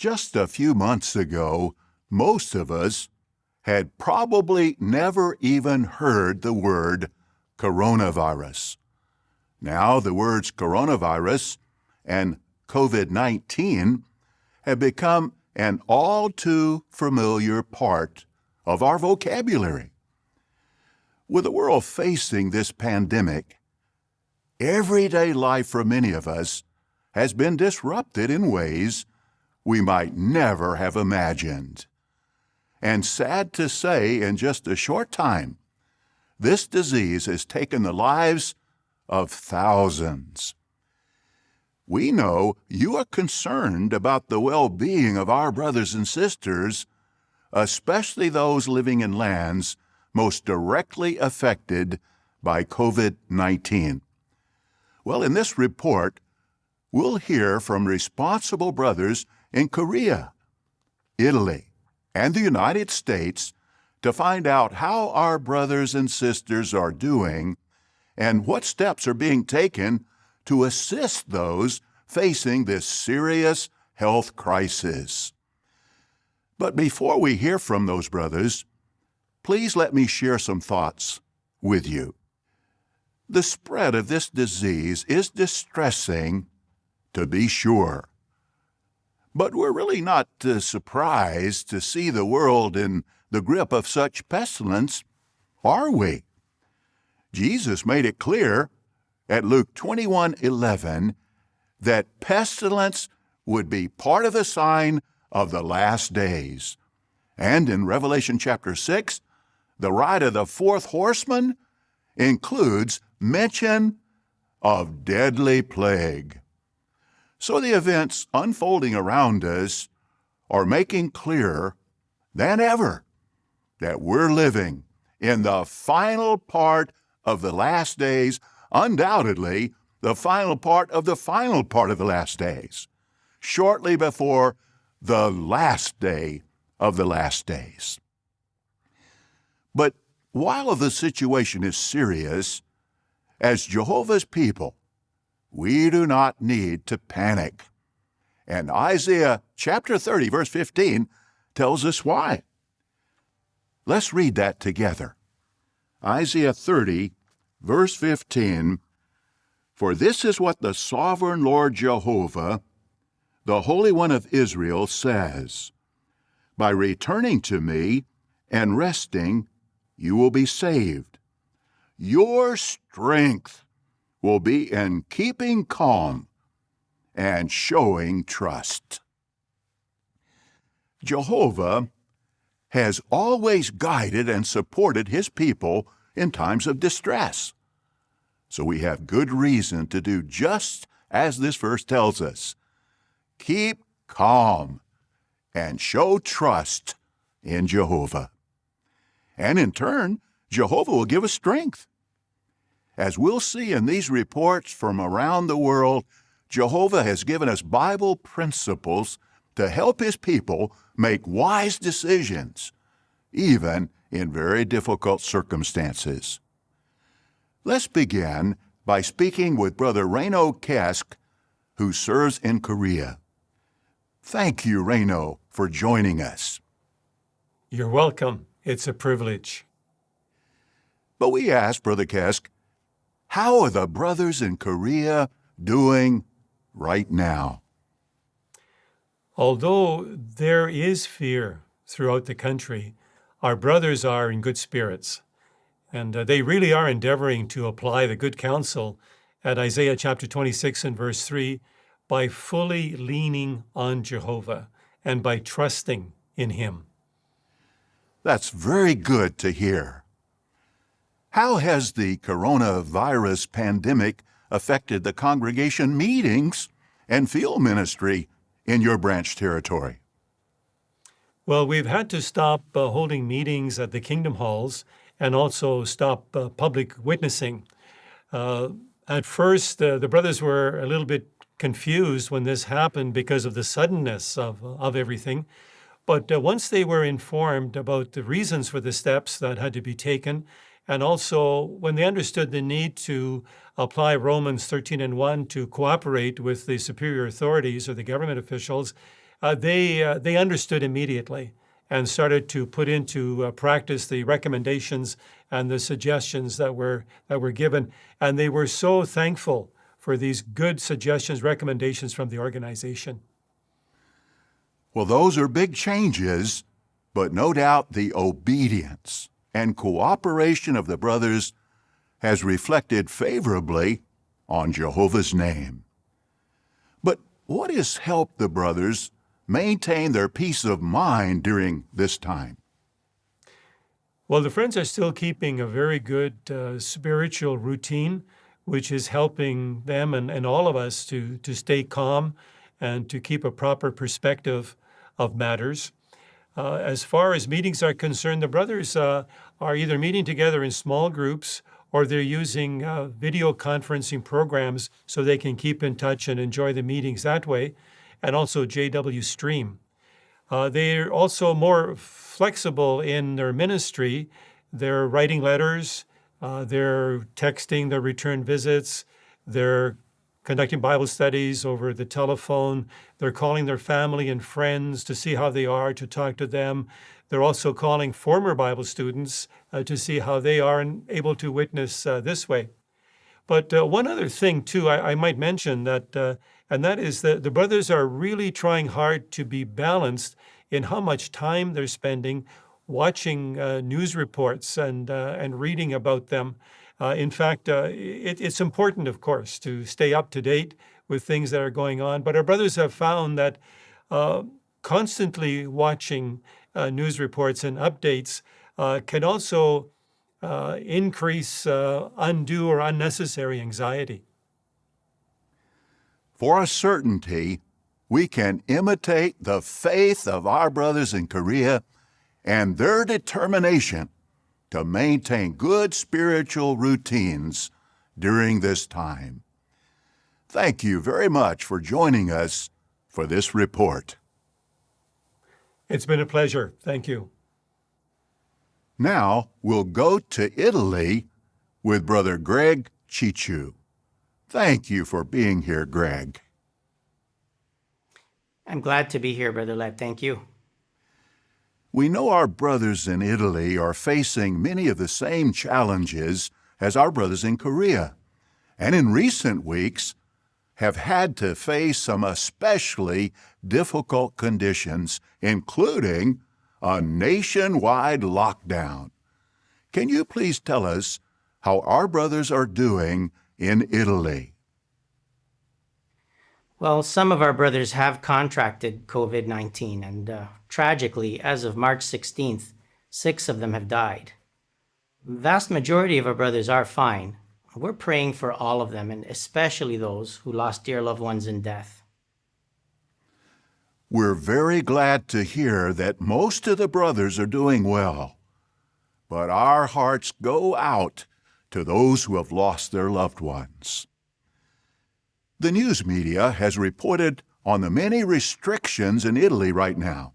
Just a few months ago, most of us had probably never even heard the word coronavirus. Now the words coronavirus and COVID-19 have become an all too familiar part of our vocabulary. With the world facing this pandemic, everyday life for many of us has been disrupted in ways we might never have imagined. And sad to say, in just a short time, this disease has taken the lives of thousands. We know you are concerned about the well-being of our brothers and sisters, especially those living in lands most directly affected by COVID-19. Well, in this report, we'll hear from responsible brothers in Korea, Italy, and the United States to find out how our brothers and sisters are doing and what steps are being taken to assist those facing this serious health crisis. But before we hear from those brothers, please let me share some thoughts with you. The spread of this disease is distressing, to be sure. But we're really not surprised to see the world in the grip of such pestilence, are we? Jesus made it clear at Luke 21:11 that pestilence would be part of the sign of the last days. And in Revelation chapter 6, the ride of the fourth horseman includes mention of deadly plague. So the events unfolding around us are making clearer than ever that we're living in the final part of the last days, undoubtedly the final part of the final part of the last days, shortly before the last day of the last days. But while the situation is serious, as Jehovah's people, we do not need to panic. And Isaiah chapter 30, verse 15, tells us why. Let's read that together. Isaiah 30, verse 15, "For this is what the sovereign Lord Jehovah, the Holy One of Israel, says, By returning to me and resting, you will be saved. Your strength will be in keeping calm and showing trust." Jehovah has always guided and supported his people in times of distress. So we have good reason to do just as this verse tells us. Keep calm and show trust in Jehovah. And in turn, Jehovah will give us strength. As we'll see in these reports from around the world, Jehovah has given us Bible principles to help his people make wise decisions, even in very difficult circumstances. Let's begin by speaking with Brother Reno Kesk, who serves in Korea. Thank you, Reno, for joining us. You're welcome. It's a privilege. But we ask, Brother Kesk, how are the brothers in Korea doing right now? Although there is fear throughout the country, our brothers are in good spirits, and they really are endeavoring to apply the good counsel at Isaiah chapter 26 and verse 3 by fully leaning on Jehovah and by trusting in him. That's very good to hear. How has the coronavirus pandemic affected the congregation meetings and field ministry in your branch territory? Well, we've had to stop holding meetings at the Kingdom Halls and also stop public witnessing. At first, the brothers were a little bit confused when this happened because of the suddenness of everything. But once they were informed about the reasons for the steps that had to be taken, and also when they understood the need to apply Romans 13:1 to cooperate with the superior authorities or the government officials, they understood immediately and started to put into practice the recommendations and the suggestions that were given. And they were so thankful for these good suggestions, recommendations from the organization. Well, those are big changes, but no doubt the obedience and cooperation of the brothers has reflected favorably on Jehovah's name. But what has helped the brothers maintain their peace of mind during this time? Well, the friends are still keeping a very good spiritual routine, which is helping them and all of us to stay calm and to keep a proper perspective of matters. As far as meetings are concerned, the brothers are either meeting together in small groups or they're using video conferencing programs so they can keep in touch and enjoy the meetings that way, and also JW Stream. They're also more flexible in their ministry. They're writing letters, they're texting their return visits, they're conducting Bible studies over the telephone, they're calling their family and friends to see how they are, to talk to them. They're also calling former Bible students to see how they are and able to witness this way. But one other thing, too, I might mention that, and that is that the brothers are really trying hard to be balanced in how much time they're spending watching news reports and reading about them. In fact, it's important, of course, to stay up to date with things that are going on. But our brothers have found that constantly watching news reports and updates can also increase undue or unnecessary anxiety. For a certainty, we can imitate the faith of our brothers in Korea and their determination to maintain good spiritual routines during this time. Thank you very much for joining us for this report. It's been a pleasure. Thank you. Now we'll go to Italy with Brother Greg Chichu. Thank you for being here, Greg. I'm glad to be here, Brother Lett. Thank you. We know our brothers in Italy are facing many of the same challenges as our brothers in Korea, and in recent weeks have had to face some especially difficult conditions, including a nationwide lockdown. Can you please tell us how our brothers are doing in Italy? Well, some of our brothers have contracted COVID-19, and tragically, as of March 16th, 6 of them have died. The vast majority of our brothers are fine. We're praying for all of them, and especially those who lost dear loved ones in death. We're very glad to hear that most of the brothers are doing well, but our hearts go out to those who have lost their loved ones. The news media has reported on the many restrictions in Italy right now.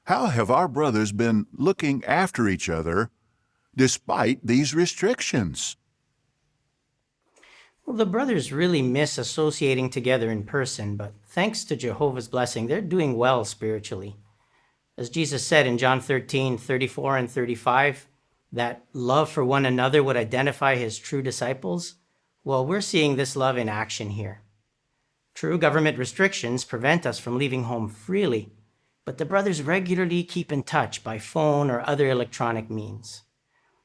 How have our brothers been looking after each other despite these restrictions? Well, the brothers really miss associating together in person, but thanks to Jehovah's blessing, they're doing well spiritually. As Jesus said in John 13:34 and 35, that love for one another would identify his true disciples. Well, we're seeing this love in action here. True, government restrictions prevent us from leaving home freely, but the brothers regularly keep in touch by phone or other electronic means.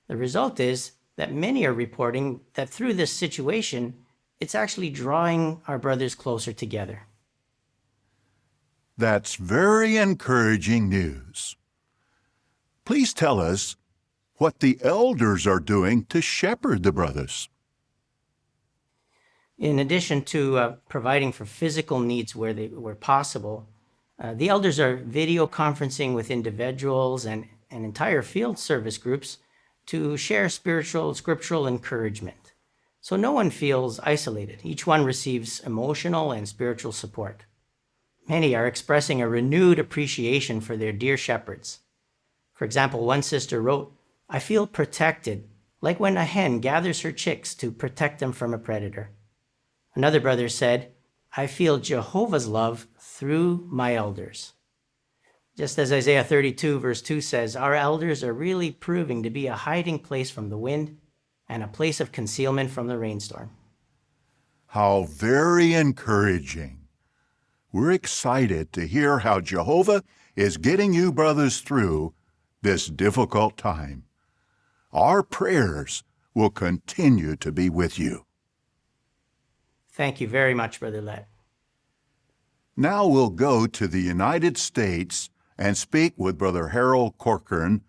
The result is that many are reporting that through this situation, it's actually drawing our brothers closer together. That's very encouraging news. Please tell us what the elders are doing to shepherd the brothers. In addition to providing for physical needs where possible, the elders are video conferencing with individuals and entire field service groups to share scriptural encouragement. So no one feels isolated. Each one receives emotional and spiritual support. Many are expressing a renewed appreciation for their dear shepherds. For example, one sister wrote, "I feel protected, like when a hen gathers her chicks to protect them from a predator." Another brother said, "I feel Jehovah's love through my elders. Just as Isaiah 32 verse 2 says, our elders are really proving to be a hiding place from the wind and a place of concealment from the rainstorm. How very encouraging. We're excited to hear how Jehovah is getting you brothers through this difficult time. Our prayers will continue to be with you. Thank you very much, Brother Lett. Now we'll go to the United States and speak with Brother Harold Corcoran,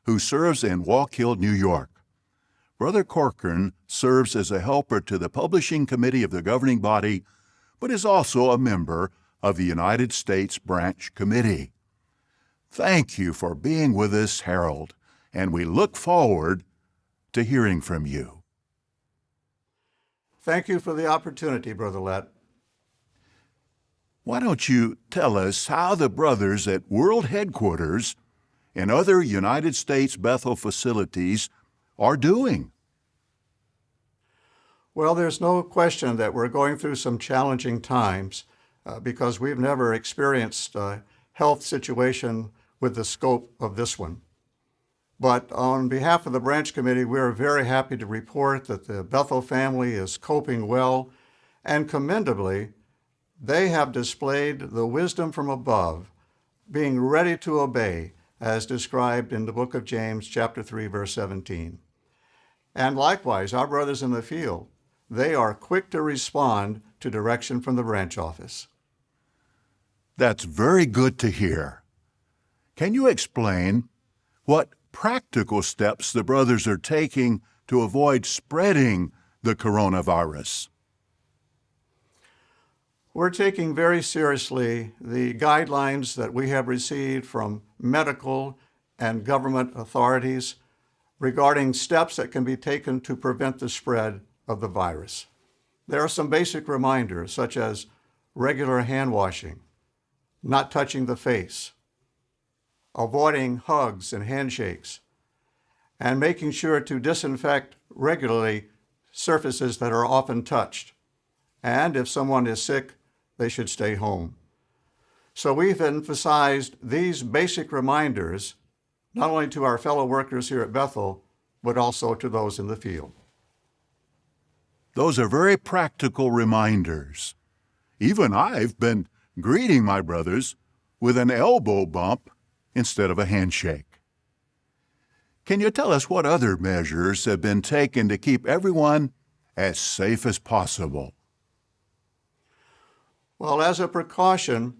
who serves in Walk Hill, New York. Brother Corcoran serves as a helper to the publishing committee of the governing body, but is also a member of the United States Branch Committee. Thank you for being with us, Harold, and we look forward to hearing from you. Thank you for the opportunity, Brother Lett. Why don't you tell us how the brothers at World Headquarters and other United States Bethel facilities are doing? Well, there's no question that we're going through some challenging times because we've never experienced a health situation with the scope of this one. But on behalf of the Branch Committee, we're very happy to report that the Bethel family is coping well, and commendably, they have displayed the wisdom from above, being ready to obey, as described in the book of James, chapter 3, verse 17. And likewise, our brothers in the field, they are quick to respond to direction from the branch office. That's very good to hear. Can you explain what practical steps the brothers are taking to avoid spreading the coronavirus? We're taking very seriously the guidelines that we have received from medical and government authorities regarding steps that can be taken to prevent the spread of the virus. There are some basic reminders, such as regular hand washing, not touching the face, avoiding hugs and handshakes, and making sure to disinfect regularly surfaces that are often touched. And if someone is sick, they should stay home. So we've emphasized these basic reminders, not only to our fellow workers here at Bethel, but also to those in the field. Those are very practical reminders. Even I've been greeting my brothers with an elbow bump instead of a handshake. Can you tell us what other measures have been taken to keep everyone as safe as possible? Well, as a precaution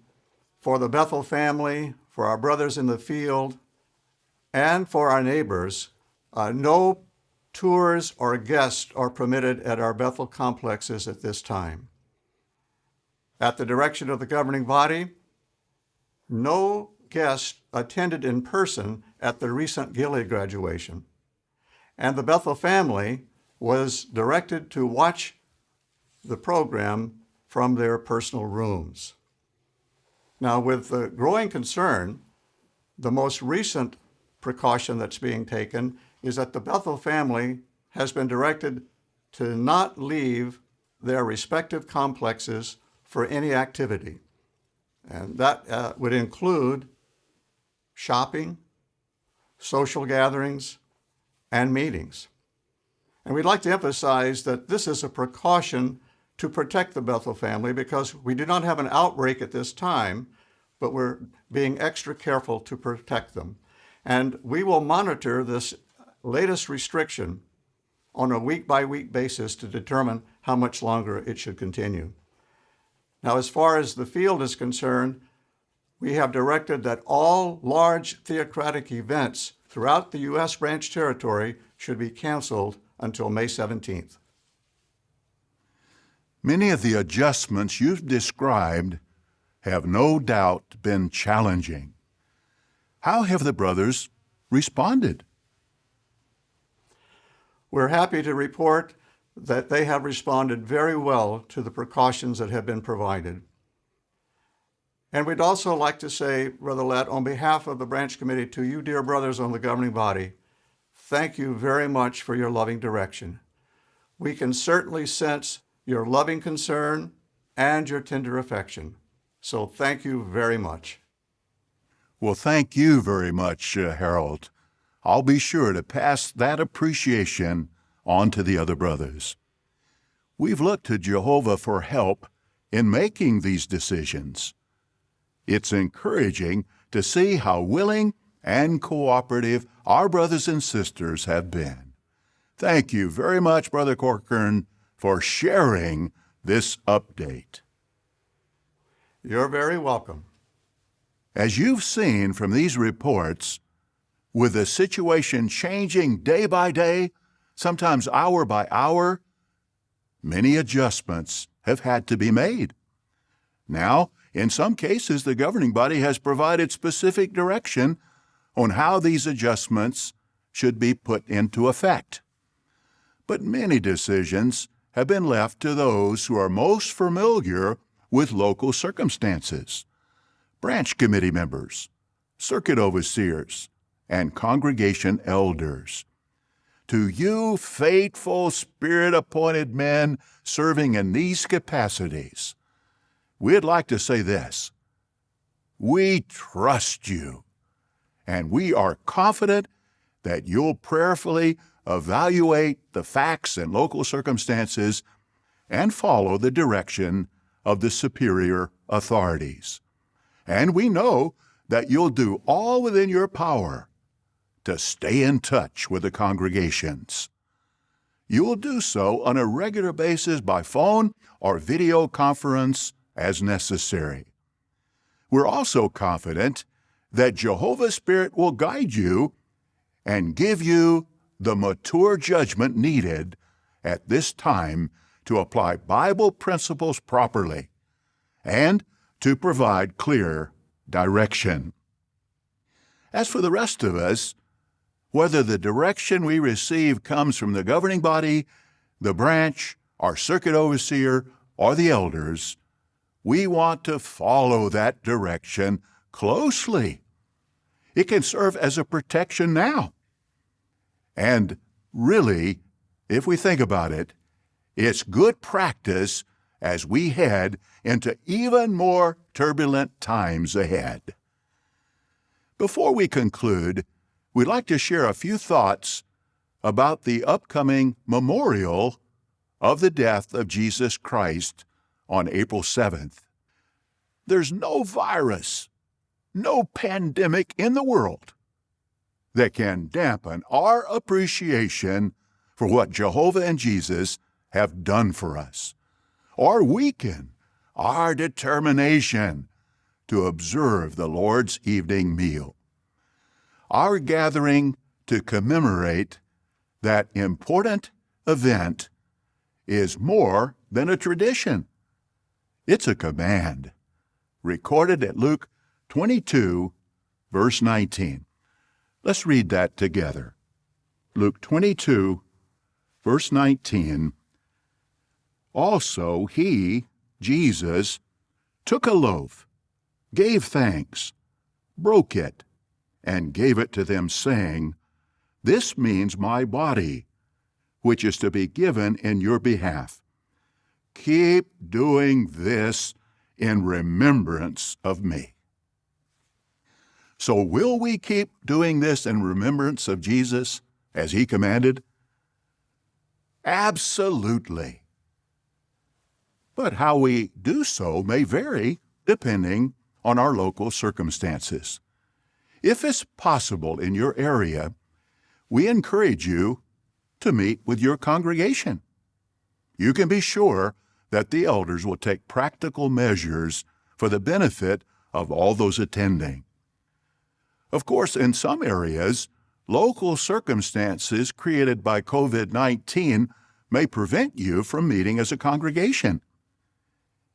for the Bethel family, for our brothers in the field, and for our neighbors, no tours or guests are permitted at our Bethel complexes at this time. At the direction of the governing body, no guests attended in person at the recent Gilead graduation, and the Bethel family was directed to watch the program from their personal rooms. Now, with the growing concern, the most recent precaution that's being taken is that the Bethel family has been directed to not leave their respective complexes for any activity. And that would include shopping, social gatherings, and meetings. And we'd like to emphasize that this is a precaution to protect the Bethel family because we do not have an outbreak at this time, but we're being extra careful to protect them. And we will monitor this latest restriction on a week-by-week basis to determine how much longer it should continue. Now, as far as the field is concerned, we have directed that all large theocratic events throughout the U.S. branch territory should be canceled until May 17th. Many of the adjustments you've described have no doubt been challenging. How have the brothers responded? We're happy to report that they have responded very well to the precautions that have been provided. And we'd also like to say, Brother Lett, on behalf of the branch committee to you, dear brothers on the governing body, thank you very much for your loving direction. We can certainly sense your loving concern and your tender affection. So thank you very much. Well, thank you very much, Harold. I'll be sure to pass that appreciation on to the other brothers. We've looked to Jehovah for help in making these decisions. It's encouraging to see how willing and cooperative our brothers and sisters have been. Thank you very much, Brother Corcoran, for sharing this update. You're very welcome. As you've seen from these reports, with the situation changing day by day, sometimes hour by hour, many adjustments have had to be made. Now, in some cases, the governing body has provided specific direction on how these adjustments should be put into effect. But many decisions have been left to those who are most familiar with local circumstances: branch committee members, circuit overseers, and congregation elders. To you, faithful, Spirit-appointed men serving in these capacities, we'd like to say this: we trust you, and we are confident that you'll prayerfully evaluate the facts and local circumstances and follow the direction of the superior authorities. And we know that you'll do all within your power to stay in touch with the congregations. You will do so on a regular basis by phone or video conference as necessary. We're also confident that Jehovah's Spirit will guide you and give you the mature judgment needed at this time to apply Bible principles properly and to provide clear direction. As for the rest of us, whether the direction we receive comes from the governing body, the branch, our circuit overseer, or the elders, we want to follow that direction closely. It can serve as a protection now. And really, if we think about it, it's good practice as we head into even more turbulent times ahead. Before we conclude, we'd like to share a few thoughts about the upcoming memorial of the death of Jesus Christ on April 7th. There's no virus, no pandemic in the world that can dampen our appreciation for what Jehovah and Jesus have done for us, or weaken our determination to observe the Lord's evening meal. Our gathering to commemorate that important event is more than a tradition. It's a command, recorded at Luke 22, verse 19. Let's read that together. Luke 22, verse 19. Also he, Jesus, took a loaf, gave thanks, broke it, and gave it to them, saying, "This means my body, which is to be given in your behalf. Keep doing this in remembrance of me." So will we keep doing this in remembrance of Jesus as he commanded? Absolutely. But how we do so may vary depending on our local circumstances. If it's possible in your area, we encourage you to meet with your congregation. You can be sure that the elders will take practical measures for the benefit of all those attending. Of course, in some areas, local circumstances created by COVID-19 may prevent you from meeting as a congregation.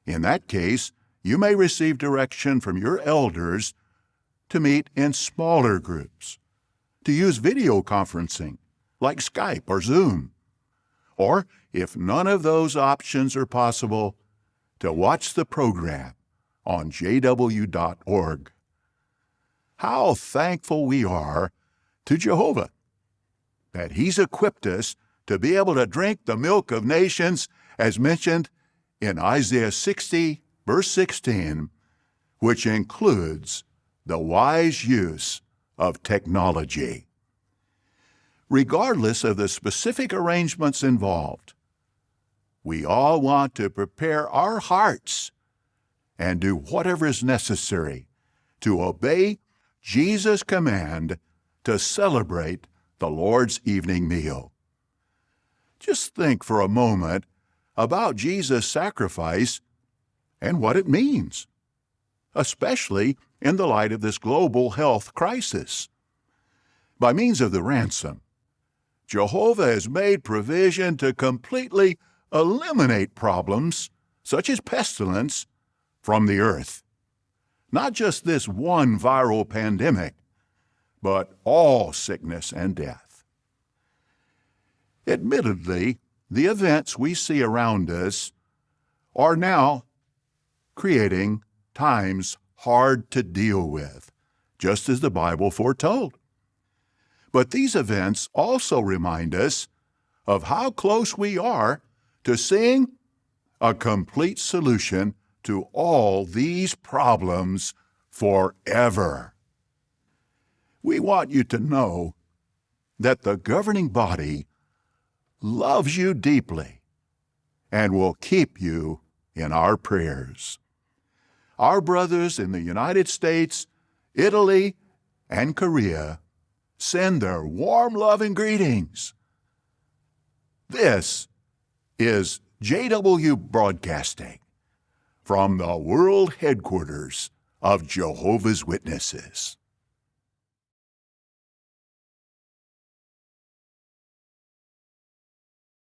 In that case, you may receive direction from your elders to meet in smaller groups, to use video conferencing like Skype or Zoom, or if none of those options are possible, to watch the program on jw.org. How thankful we are to Jehovah that he's equipped us to be able to drink the milk of nations as mentioned in Isaiah 60, verse 16, which includes the wise use of technology. Regardless of the specific arrangements involved, we all want to prepare our hearts and do whatever is necessary to obey Jesus' command to celebrate the Lord's evening meal. Just think for a moment about Jesus' sacrifice and what it means, especially in the light of this global health crisis. By means of the ransom, Jehovah has made provision to completely eliminate problems such as pestilence from the earth. Not just this one viral pandemic, but all sickness and death. Admittedly, the events we see around us are now creating times hard to deal with, just as the Bible foretold. But these events also remind us of how close we are to seeing a complete solution to all these problems forever. We want you to know that the governing body loves you deeply and will keep you in our prayers. Our brothers in the United States, Italy, and Korea send their warm love and greetings. This is JW Broadcasting from the world headquarters of Jehovah's Witnesses.